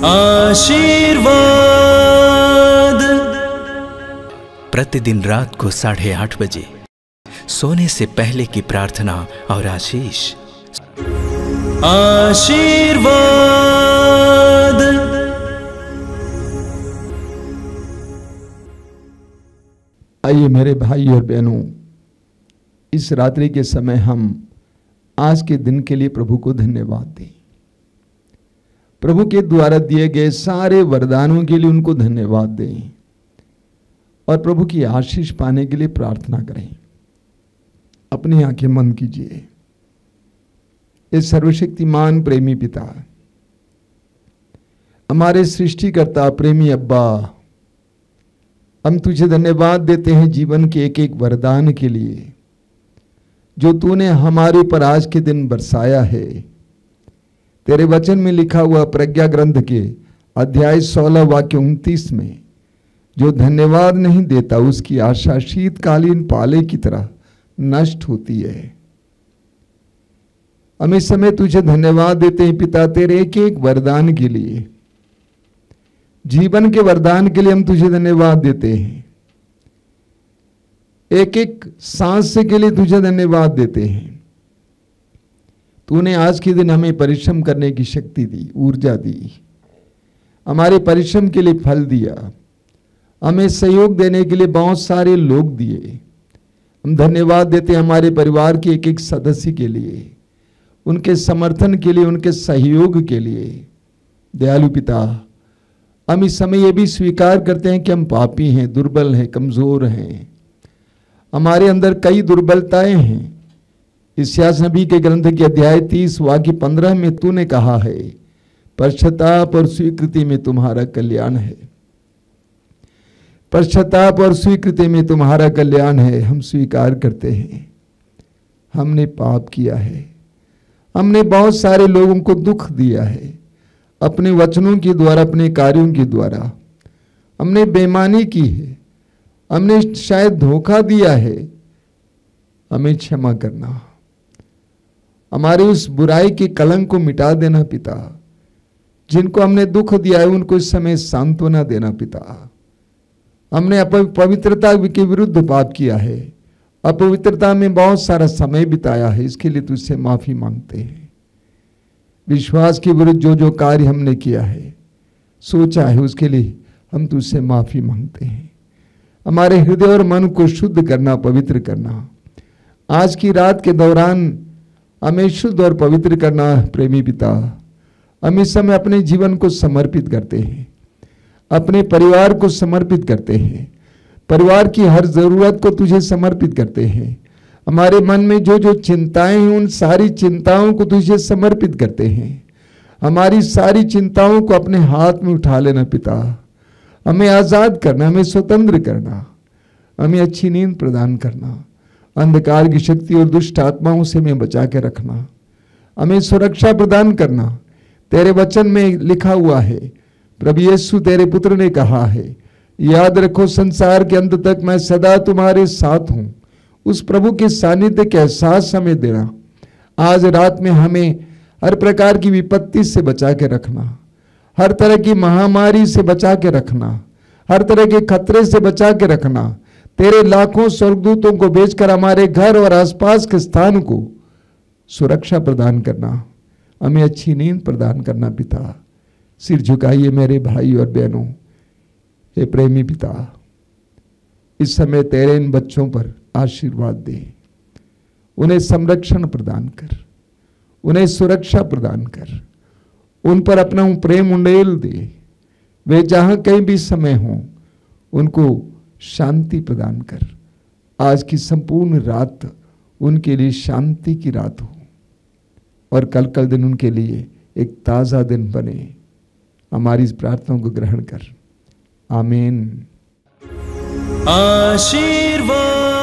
आशीर्वाद। प्रतिदिन रात को 8:30 बजे सोने से पहले की प्रार्थना और आशीष। आशीर्वाद। आइए मेरे भाई और बहनों, इस रात्रि के समय हम आज के दिन के लिए प्रभु को धन्यवाद दें। प्रभु के द्वारा दिए गए सारे वरदानों के लिए उनको धन्यवाद दें और प्रभु की आशीष पाने के लिए प्रार्थना करें। अपनी आंखें बंद कीजिए। इस सर्वशक्तिमान प्रेमी पिता, हमारे सृष्टिकर्ता, प्रेमी अब्बा, हम तुझे धन्यवाद देते हैं जीवन के एक एक वरदान के लिए जो तूने हमारे ऊपर आज के दिन बरसाया है। तेरे वचन में लिखा हुआ प्रज्ञा ग्रंथ के अध्याय 16 वाक्य 29 में, जो धन्यवाद नहीं देता उसकी आशा शीतकालीन पाले की तरह नष्ट होती है। हम इस समय तुझे धन्यवाद देते हैं पिता, तेरे एक एक वरदान के लिए, जीवन के वरदान के लिए हम तुझे धन्यवाद देते हैं। एक एक सांस के लिए तुझे धन्यवाद देते हैं। तूने आज के दिन हमें परिश्रम करने की शक्ति दी, ऊर्जा दी, हमारे परिश्रम के लिए फल दिया, हमें सहयोग देने के लिए बहुत सारे लोग दिए। हम धन्यवाद देते हैं हमारे परिवार के एक एक सदस्य के लिए, उनके समर्थन के लिए, उनके सहयोग के लिए। दयालु पिता, हम इस समय ये भी स्वीकार करते हैं कि हम पापी हैं, दुर्बल हैं, कमजोर हैं, हमारे अंदर कई दुर्बलताएं हैं। इस्यास नबी के ग्रंथ के अध्याय 30 वाक्य 15 में तूने कहा है, पश्चाताप और स्वीकृति में तुम्हारा कल्याण है। पश्चाताप और स्वीकृति में तुम्हारा कल्याण है। हम स्वीकार करते हैं हमने पाप किया है, हमने बहुत सारे लोगों को दुख दिया है, अपने वचनों के द्वारा, अपने कार्यों के द्वारा हमने बेईमानी की है, हमने शायद धोखा दिया है। हमें क्षमा करना, हमारी उस बुराई के कलंक को मिटा देना पिता। जिनको हमने दुख दिया है उनको इस समय सांत्वना देना पिता। हमने अपवित्रता के विरुद्ध पाप किया है, अपवित्रता में बहुत सारा समय बिताया है, इसके लिए तुझसे माफी मांगते हैं। विश्वास के विरुद्ध जो जो कार्य हमने किया है, सोचा है, उसके लिए हम तुझसे माफी मांगते हैं। हमारे हृदय और मन को शुद्ध करना, पवित्र करना। आज की रात के दौरान हमें शुद्ध और पवित्र करना प्रेमी पिता। हम इस समय अपने जीवन को समर्पित करते हैं, अपने परिवार को समर्पित करते हैं, परिवार की हर जरूरत को तुझे समर्पित करते हैं। हमारे मन में जो जो चिंताएं हैं उन सारी चिंताओं को तुझे समर्पित करते हैं। हमारी सारी चिंताओं को अपने हाथ में उठा लेना पिता। हमें आजाद करना, हमें स्वतंत्र करना, हमें अच्छी नींद प्रदान करना, अंधकार की शक्ति और दुष्ट आत्माओं से हमें बचा के रखना, हमें सुरक्षा प्रदान करना। तेरे वचन में लिखा हुआ है, प्रभु यीशु तेरे पुत्र ने कहा है, याद रखो संसार के अंत तक मैं सदा तुम्हारे साथ हूं। उस प्रभु के सानिध्य के एहसास हमें देना। आज रात में हमें हर प्रकार की विपत्ति से बचा के रखना, हर तरह की महामारी से बचा के रखना, हर तरह के खतरे से बचा के रखना। तेरे लाखों स्वर्गदूतों को भेजकर हमारे घर और आसपास के स्थान को सुरक्षा प्रदान करना, हमें अच्छी नींद प्रदान करना पिता। सिर झुकाइए मेरे भाई और बहनों। हे प्रेमी पिता, इस समय तेरे इन बच्चों पर आशीर्वाद दे, उन्हें संरक्षण प्रदान कर, उन्हें सुरक्षा प्रदान कर, उन पर अपना प्रेम उंडेल दे। वे जहां कहीं भी समय हों उनको शांति प्रदान कर। आज की संपूर्ण रात उनके लिए शांति की रात हो और कल दिन उनके लिए एक ताज़ा दिन बने। हमारी इस प्रार्थना को ग्रहण कर। आमीन। आशीर्वाद।